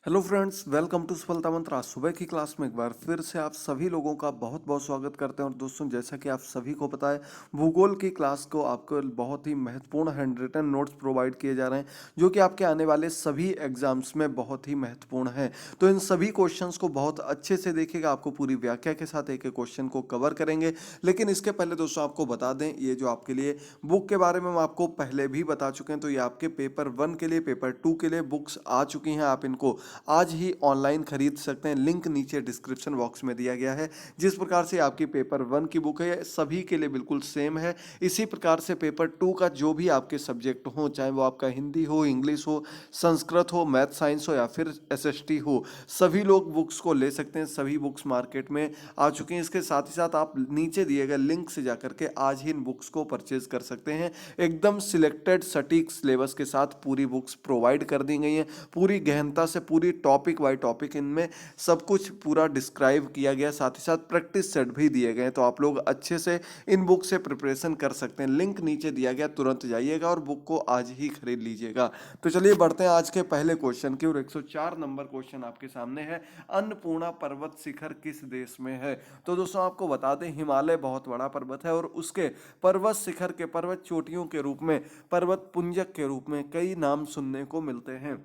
Hello friends, welcome to सफलता मंत्र। आज सुबह की क्लास में एक बार फिर से आप सभी लोगों का बहुत बहुत स्वागत करते हैं। और दोस्तों, जैसा कि आप सभी को पता है, भूगोल की क्लास को आपको बहुत ही महत्वपूर्ण हैंड रिटन नोट्स प्रोवाइड किए जा रहे हैं, जो कि आपके आने वाले सभी एग्जाम्स में बहुत ही महत्वपूर्ण है। तो इन सभी क्वेश्चंस को बहुत अच्छे से देखिएगा, आपको पूरी व्याख्या के साथ एक एक क्वेश्चन को कवर करेंगे। लेकिन इसके पहले दोस्तों आपको बता दें, ये जो आपके लिए बुक के बारे में हम आपको पहले भी बता चुके हैं। तो ये आपके पेपर 1 के लिए, पेपर 2 के लिए बुक्स आ चुकी हैं। आप इनको आज ही ऑनलाइन खरीद सकते हैं। लिंक नीचे डिस्क्रिप्शन बॉक्स में दिया गया है। जिस प्रकार से आपकी पेपर 1 की बुक है, सभी के लिए बिल्कुल सेम है। इसी प्रकार से पेपर 2 का जो भी आपके सब्जेक्ट हो, चाहे वो आपका हिंदी हो, इंग्लिश हो, संस्कृत हो, मैथ साइंस हो या फिर एसएसटी हो, सभी लोग बुक्स को ले सकते हैं। सभी बुक्स मार्केट में आ चुकी हैं। इसके साथ ही साथ आप नीचे दिए गए लिंक से जाकर के आज ही इन बुक्स को परचेज कर सकते हैं। एकदम सिलेक्टेड सटीक सिलेबस के साथ पूरी बुक्स प्रोवाइड कर दी गई हैं। पूरी गहनता से, पूरी टॉपिक बाय टॉपिक इनमें सब कुछ पूरा डिस्क्राइब किया गया। साथ ही साथ प्रैक्टिस सेट भी दिए गए हैं। तो आप लोग अच्छे से इन बुक से प्रिपरेशन कर सकते हैं। लिंक नीचे दिया गया, तुरंत जाइएगा और बुक को आज ही खरीद लीजिएगा। तो चलिए बढ़ते हैं आज के पहले क्वेश्चन की ओर। 104 नंबर क्वेश्चन आपके सामने है। अन्नपूर्णा पर्वत शिखर किस देश में है? तो दोस्तों आपको बता दें, हिमालय बहुत बड़ा पर्वत है और उसके पर्वत शिखर के, पर्वत चोटियों के रूप में, पर्वत पुंजक के रूप में कई नाम सुनने को मिलते हैं।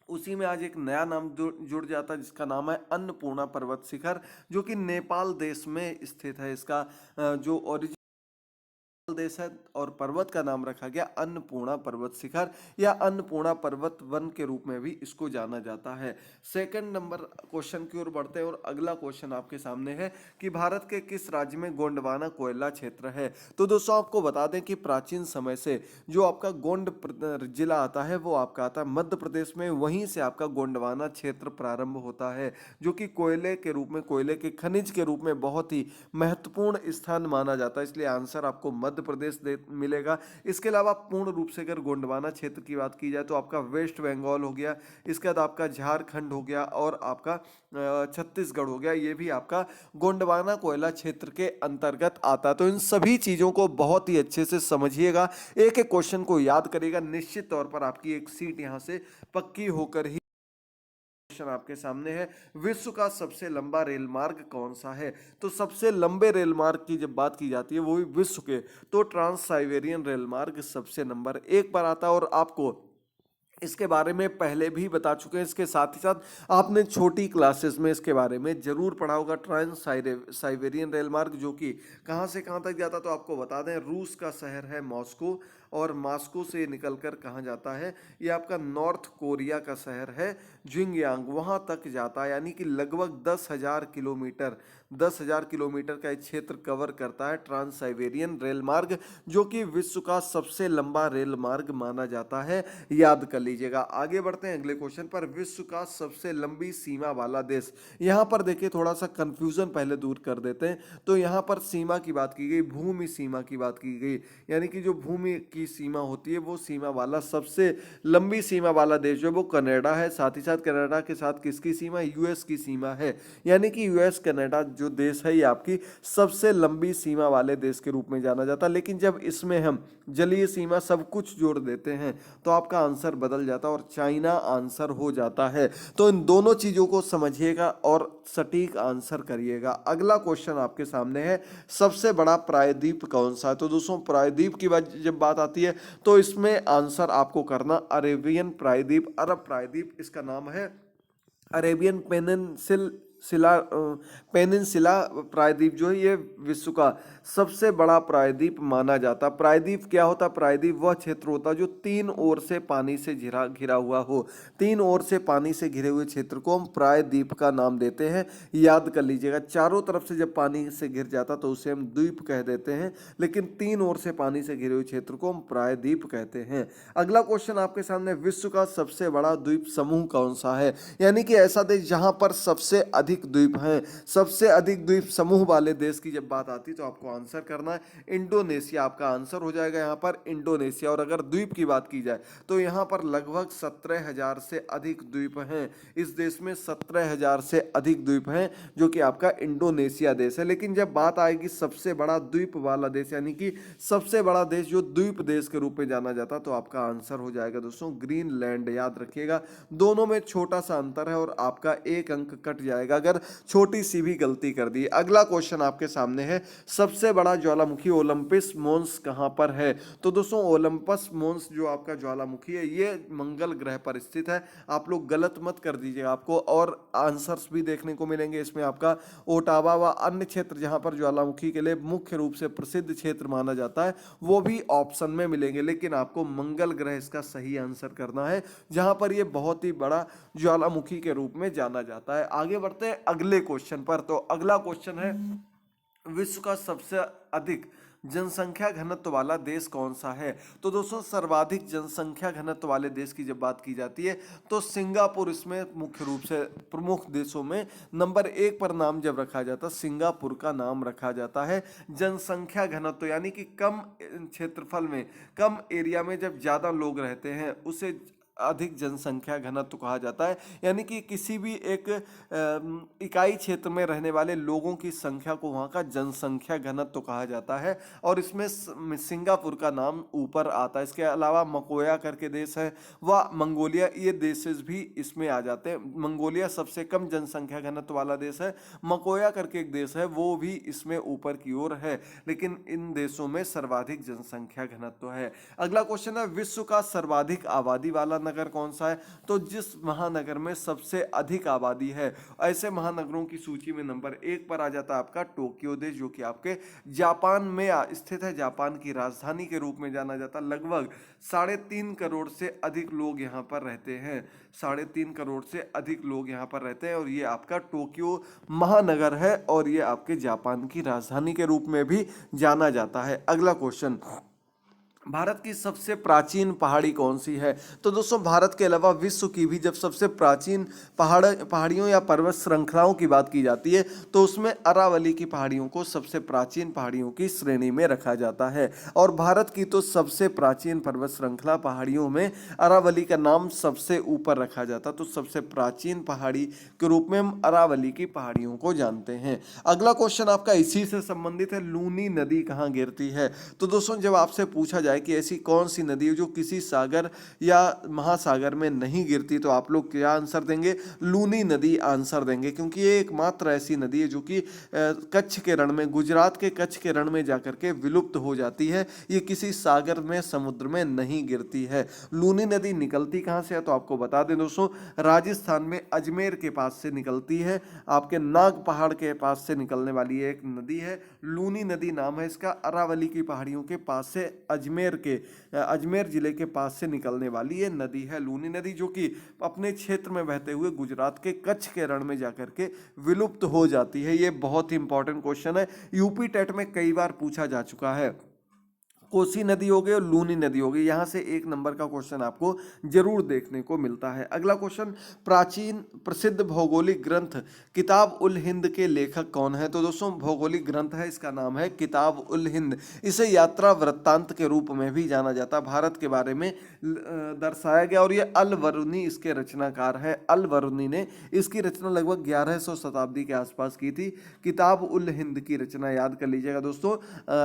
उसी में आज एक नया नाम जुड़ जाता है, जिसका नाम है अन्नपूर्णा पर्वत शिखर, जो कि नेपाल देश में स्थित है। इसका जो ओरिजिन देश है और पर्वत का नाम रखा गया अन्नपूर्णा पर्वत शिखर, या अन्नपूर्णा पर्वत वन के रूप में भी इसको जाना जाता है। सेकंड नंबर क्वेश्चन की ओर बढ़ते हैं और अगला क्वेश्चन आपके सामने है कि भारत के किस राज्य में गोंडवाना कोयला क्षेत्र है? तो दोस्तों आपको बता दें कि प्राचीन समय से जो आपका जिला आता है, वो आपका आता है मध्य प्रदेश में। वहीं से आपका गोंडवाना क्षेत्र प्रारंभ होता है, जो कि कोयले के रूप में, कोयले के खनिज के रूप में बहुत ही महत्वपूर्ण स्थान माना जाता है। इसलिए आंसर आपको मध्य प्रदेश मिलेगा। इसके अलावा पूर्ण रूप से अगर गोंडवाना क्षेत्र की बात की जाए तो आपका वेस्ट बंगाल हो गया, इसके बाद आपका झारखंड हो गया और आपका छत्तीसगढ़ हो गया। ये भी आपका गोंडवाना कोयला क्षेत्र के अंतर्गत आता है। तो इन सभी चीजों को बहुत ही अच्छे से समझिएगा, एक एक क्वेश्चन को याद करिएगा। निश्चित तौर पर आपकी एक सीट यहां से पक्की होकर ही। क्वेश्चन आपके सामने है, विश्व का सबसे लंबा रेल मार्ग कौन सा है? तो सबसे लंबे रेल मार्ग की जब बात की जाती है, वो भी विश्व के, तो ट्रांस साइबेरियन रेल मार्ग सबसे नंबर 1 पर आता है। और आपको इसके बारे में पहले भी बता चुके हैं। इसके साथ ही साथ आपने छोटी क्लासेस में इसके बारे में जरूर पढ़ा होगा। ट्रांस साइबेरियन रेल मार्ग जो कि कहाँ से कहाँ तक जाता, तो आपको बता दें, रूस का शहर है मॉस्को, और मॉस्को से निकलकर कहाँ जाता है, ये आपका नॉर्थ कोरिया का शहर है जिंगयांग, वहाँ तक जाता है। यानी कि लगभग 10,000 किलोमीटर, 10,000 किलोमीटर का एक क्षेत्र कवर करता है ट्रांस साइबेरियन रेल मार्ग, जो कि विश्व का सबसे लंबा रेल मार्ग माना जाता है। याद कर लीजिएगा। आगे बढ़ते हैं अगले क्वेश्चन पर। विश्व का सबसे लंबी सीमा वाला देश, यहां पर देखिए थोड़ा सा कंफ्यूजन पहले दूर कर देते हैं। तो यहां पर सीमा की बात की गई, भूमि सीमा की बात की गई, यानी कि जो भूमि की सीमा होती है, वो सीमा वाला सबसे लंबी सीमा वाला देश जो वो कनाडा है। साथ ही साथ कनाडा के साथ किसकी सीमा? यूएस की सीमा है। यानी कि यूएस कनाडा जो देश है, ये आपकी सबसे लंबी सीमा वाले देश के रूप में जाना जाता है। लेकिन जब इसमें हम जलीय सीमा सब कुछ जोड़ देते हैं, तो आपका आंसर बदल जाता है और चाइना आंसर हो जाता है। तो इन दोनों चीजों को समझिएगा और सटीक आंसर करिएगा। अगला क्वेश्चन आपके सामने है, सबसे बड़ा प्रायद्वीप कौन सा है? तो दोस्तों प्रायद्वीप की जब बात आती है, तो इसमें आंसर आपको करना अरेबियन प्रायद्वीप, अरब प्रायद्वीप इसका नाम है। अरेबियन पेनिनसिला प्रायद्वीप जो है, ये विश्व का सबसे बड़ा प्रायद्वीप माना जाता। प्रायद्वीप क्या होता? प्रायद्वीप वह क्षेत्र होता जो तीन ओर से पानी से घिरा घिरा हुआ हो। तीन ओर से पानी से घिरे हुए क्षेत्र को हम प्रायद्वीप का नाम देते हैं। याद कर लीजिएगा, चारों तरफ से जब पानी से घिर जाता तो उसे हम द्वीप कह देते हैं, लेकिन तीन ओर से पानी से घिरे हुए क्षेत्र को हम प्रायद्वीप कहते हैं। अगला क्वेश्चन आपके सामने, विश्व का सबसे बड़ा द्वीप समूह कौन सा है? यानी कि ऐसा देश जहां पर सबसे अधिक द्वीप हैं? सबसे अधिक द्वीप समूह वाले देश की जब बात आती है तो आपको आंसर करना है इंडोनेशिया, आपका आंसर हो जाएगा यहाँ पर इंडोनेशिया। और अगर द्वीप की बात की जाए तो यहाँ पर लगभग 17,000 से अधिक द्वीप हैं। इस देश में 17,000 से अधिक द्वीप हैं, जो कि आपका इंडोनेशिया देश है। लेकिन जब बात आएगी सबसे बड़ा द्वीप वाला देश, यानी कि सबसे बड़ा देश जो द्वीप देश के रूप में जाना जाता, तो आपका आंसर हो जाएगा दोस्तों ग्रीनलैंड। याद रखिएगा, दोनों में छोटा सा अंतर है और आपका एक अंक कट जाएगा अगर छोटी सी भी गलती कर दी। अगला क्वेश्चन आपके सामने है, सबसे बड़ा ज्वालामुखी ओलंपस मोन्स कहां पर है? तो दोस्तों ओलंपस मोन्स जो आपका ज्वालामुखी है ये मंगल ग्रह पर स्थित है। आप लोग गलत मत कर दीजिएगा, आपको और आंसर्स भी देखने को मिलेंगे इसमें। आपका ओटावा व अन्य क्षेत्र जहां पर ज्वालामुखी के लिए मुख्य रूप से प्रसिद्ध क्षेत्र माना जाता है वो भी ऑप्शन में मिलेंगे, लेकिन आपको मंगल ग्रह इसका सही आंसर करना है, जहां पर यह बहुत ही बड़ा ज्वालामुखी के रूप में जाना जाता है। आगे बढ़ते हैं अगले क्वेश्चन पर। तो अगला क्वेश्चन है, विश्व का सबसे अधिक जनसंख्या घनत्व वाला देश कौन सा है? तो दोस्तों सर्वाधिक जनसंख्या घनत्व वाले देश की जब बात की जाती है तो सिंगापुर इसमें मुख्य रूप से प्रमुख देशों में नंबर 1 पर नाम जब रखा जाता है सिंगापुर का नाम रखा जाता है। जनसंख्या घनत्व यानी कि कम क्षेत्रफल में, कम एरिया में जब ज्यादा लोग रहते हैं उसे अधिक जनसंख्या घनत्व कहा जाता है। यानी कि किसी भी एक इकाई क्षेत्र में रहने वाले लोगों की संख्या को वहाँ का जनसंख्या घनत्व कहा जाता है, और इसमें सिंगापुर का नाम ऊपर आता है। इसके अलावा मकोया करके देश है व मंगोलिया, ये देशेस भी इसमें आ जाते हैं। मंगोलिया सबसे कम जनसंख्या घनत्व वाला देश है, मकोया करके एक देश है वो भी इसमें ऊपर की ओर है, लेकिन इन देशों में सर्वाधिक जनसंख्या घनत्व है। अगला क्वेश्चन है, विश्व का सर्वाधिक आबादी वाला नगर कौन सा है? तो जिस महानगर में सबसे अधिक आबादी है, ऐसे महानगरों की सूची में नंबर 1 पर आ जाता है आपका टोक्यो देश, जो कि आपके जापान में स्थित है। जापान की राजधानी के रूप में जाना जाता है। लगभग 3.5 करोड़ से अधिक लोग यहाँ पर रहते हैं। 3.5 करोड़ से अधिक लोग यहाँ पर रहते हैं, और ये आपका टोक्यो महानगर है, और ये आपके जापान की राजधानी के रूप में भी जाना जाता है। अगला क्वेश्चन, भारत की सबसे प्राचीन पहाड़ी कौन सी है? तो दोस्तों भारत के अलावा विश्व की भी जब सबसे प्राचीन पहाड़ियों या पर्वत श्रृंखलाओं की बात की जाती है तो उसमें अरावली की पहाड़ियों को सबसे प्राचीन पहाड़ियों की श्रेणी में रखा जाता है। और भारत की तो सबसे प्राचीन पर्वत श्रृंखला पहाड़ियों में अरावली का नाम सबसे ऊपर रखा जाता, तो सबसे प्राचीन पहाड़ी के रूप में हम अरावली की पहाड़ियों को जानते हैं। अगला क्वेश्चन आपका इसी से संबंधित है, लूनी नदी कहाँ गिरती है? तो दोस्तों जब आपसे पूछा जाए कि ऐसी कौन सी नदी है जो किसी सागर या महासागर में नहीं गिरती, तो आप लोग क्या आंसर देंगे? लूनी नदी आंसर देंगे, क्योंकि ये एकमात्र ऐसी नदी है जो कि कच्छ के रण में, गुजरात के कच्छ के रण में जाकर के विलुप्त हो जाती है। ये किसी सागर में, समुद्र में नहीं गिरती है। लूनी नदी निकलती कहाँ से है? तो आपको बता दें दोस्तों, राजस्थान में अजमेर के पास से निकलती है। आपके नाग पहाड़ के पास से निकलने वाली एक नदी है, लूनी नदी नाम है इसका। अरावली की पहाड़ियों के पास से अजमेर जिले के पास से निकलने वाली ये नदी है लूनी नदी, जो कि अपने क्षेत्र में बहते हुए गुजरात के कच्छ के रण में जाकर के विलुप्त हो जाती है। ये बहुत ही इंपॉर्टेंट क्वेश्चन है, यूपी टेट में कई बार पूछा जा चुका है। कोसी नदी हो गई और लूनी नदी हो गई, यहाँ से 1 नंबर का क्वेश्चन आपको जरूर देखने को मिलता है। अगला क्वेश्चन, प्राचीन प्रसिद्ध भौगोलिक ग्रंथ किताब उल हिंद के लेखक कौन है? तो दोस्तों भौगोलिक ग्रंथ है, इसका नाम है किताब उल हिंद। इसे यात्रा वृत्तांत के रूप में भी जाना जाता है, भारत के बारे में दर्शाया गया, और ये अल वरुनी इसके रचनाकार है। अल वरुनी ने इसकी रचना लगभग 1100 शताब्दी के आसपास की थी। किताब उल हिंद की रचना याद कर लीजिएगा दोस्तों,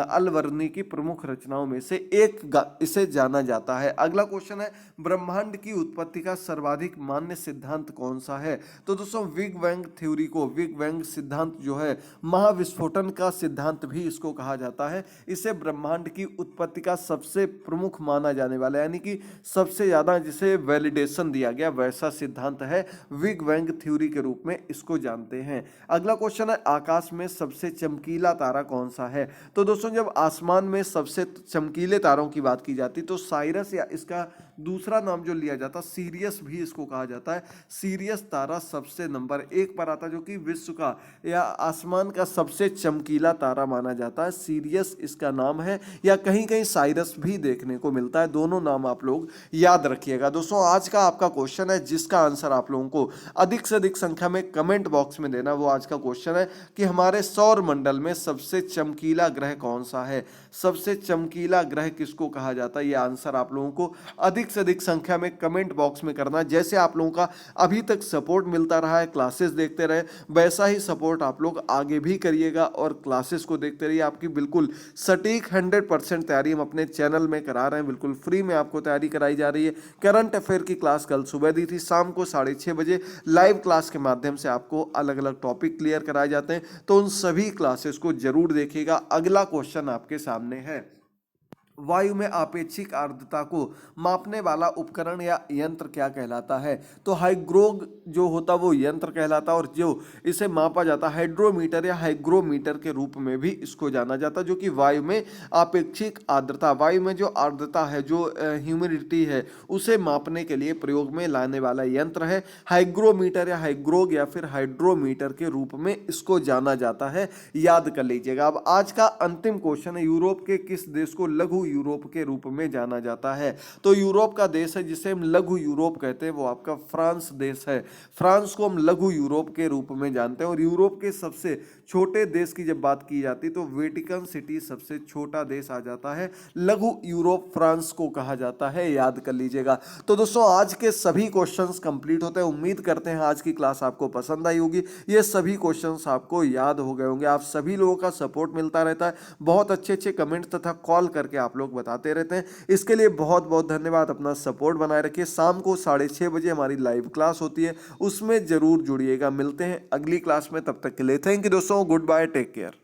अल वरुनी की प्रमुख रचना में से एक इसे जाना जाता है। अगला क्वेश्चन है, ब्रह्मांड की उत्पत्ति का सर्वाधिक मान्य सिद्धांत कौन सा है? तो दोस्तों बिग बैंग थ्योरी को, बिग बैंग सिद्धांत जो है, महाविस्फोटन का सिद्धांत भी इसको कहा जाता है। इसे ब्रह्मांड की उत्पत्ति का सबसे प्रमुख माना जाने वाला, यानी कि सबसे ज्यादा जिसे वैलिडेशन दिया गया वैसा सिद्धांत है, बिग बैंग थ्योरी के रूप में इसको जानते हैं। अगला क्वेश्चन है, आकाश में सबसे चमकीला तारा कौन सा है? तो दोस्तों जब आसमान में सबसे चमकीले तारों की बात की जाती तो साइरस या इसका दूसरा नाम जो लिया जाता है सीरियस भी इसको कहा जाता है। सीरियस तारा सबसे नंबर 1 पर आता है, जो कि विश्व का या आसमान का सबसे चमकीला तारा माना जाता है। सीरियस इसका नाम है, या कहीं कहीं साइरस भी देखने को मिलता है। दोनों नाम आप लोग याद रखिएगा। दोस्तों आज का आपका क्वेश्चन है जिसका आंसर आप लोगों को अधिक से अधिक संख्या में कमेंट बॉक्स में देना। वो आज का क्वेश्चन है कि हमारे सौर मंडल में सबसे चमकीला ग्रह कौन सा है, सबसे चमकीला ग्रह किसको कहा जाता है। ये आंसर आप लोगों को अधिक से अधिक संख्या में कमेंट बॉक्स में करना। जैसे आप लोगों का अभी तक सपोर्ट मिलता रहा है, क्लासेस देखते रहे, वैसा ही सपोर्ट आप लोग आगे भी करिएगा और क्लासेस को देखते रहिए। आपकी बिल्कुल सटीक 100% तैयारी हम अपने चैनल में करा रहे हैं, बिल्कुल फ्री में आपको तैयारी कराई जा रही है। करंट अफेयर की क्लास कल सुबह दी थी, शाम को 6:30 बजे लाइव क्लास के माध्यम से आपको अलग अलग टॉपिक क्लियर कराए जाते हैं, तो उन सभी क्लासेस को जरूर देखिएगा। अगला क्वेश्चन आपके सामने है, वायु में आपेक्षिक आर्द्रता को मापने वाला उपकरण या यंत्र क्या कहलाता है। तो हाइग्रोग जो होता है वो यंत्र कहलाता है, और जो इसे मापा जाता है हाइड्रोमीटर या हाइग्रोमीटर के रूप में भी इसको जाना जाता है, जो कि वायु में आपेक्षिक आर्द्रता, वायु में जो आर्द्रता है, जो ह्यूमिडिटी है, उसे मापने के लिए प्रयोग में लाने वाला यंत्र है हाइग्रोमीटर या हाइग्रोग या फिर हाइड्रोमीटर के रूप में इसको जाना जाता है। याद कर लीजिएगा। अब आज का अंतिम क्वेश्चन है, यूरोप के किस देश को लघु यूरोप के रूप में जाना जाता है। तो यूरोप का देश है जिसे हम लघु यूरोप कहते हैं, वो आपका फ्रांस देश है। फ्रांस को हम लघु यूरोप के रूप में जानते हैं। और यूरोप के सबसे छोटे देश की जब बात की जाती है तो वेटिकन सिटी सबसे छोटा देश आ जाता है। लघु यूरोप फ्रांस को कहा जाता है, याद कर लीजिएगा। तो दोस्तों आज के सभी क्वेश्चंस कंप्लीट होते हैं। उम्मीद करते हैं आज की क्लास आपको पसंद आई होगी। ये सभी क्वेश्चंस आपको याद हो गए होंगे। आप सभी लोगों का सपोर्ट मिलता रहता है, बहुत अच्छे अच्छे कमेंट तथा कॉल करके आप लोग बताते रहते हैं। इसके लिए बहुत बहुत धन्यवाद। अपना सपोर्ट बनाए रखिए। शाम को 6:30 बजे हमारी लाइव क्लास होती है, उसमें जरूर जुड़िएगा। मिलते हैं अगली क्लास में, तब तक के लिए थैंक यू दोस्तों। Goodbye, take care.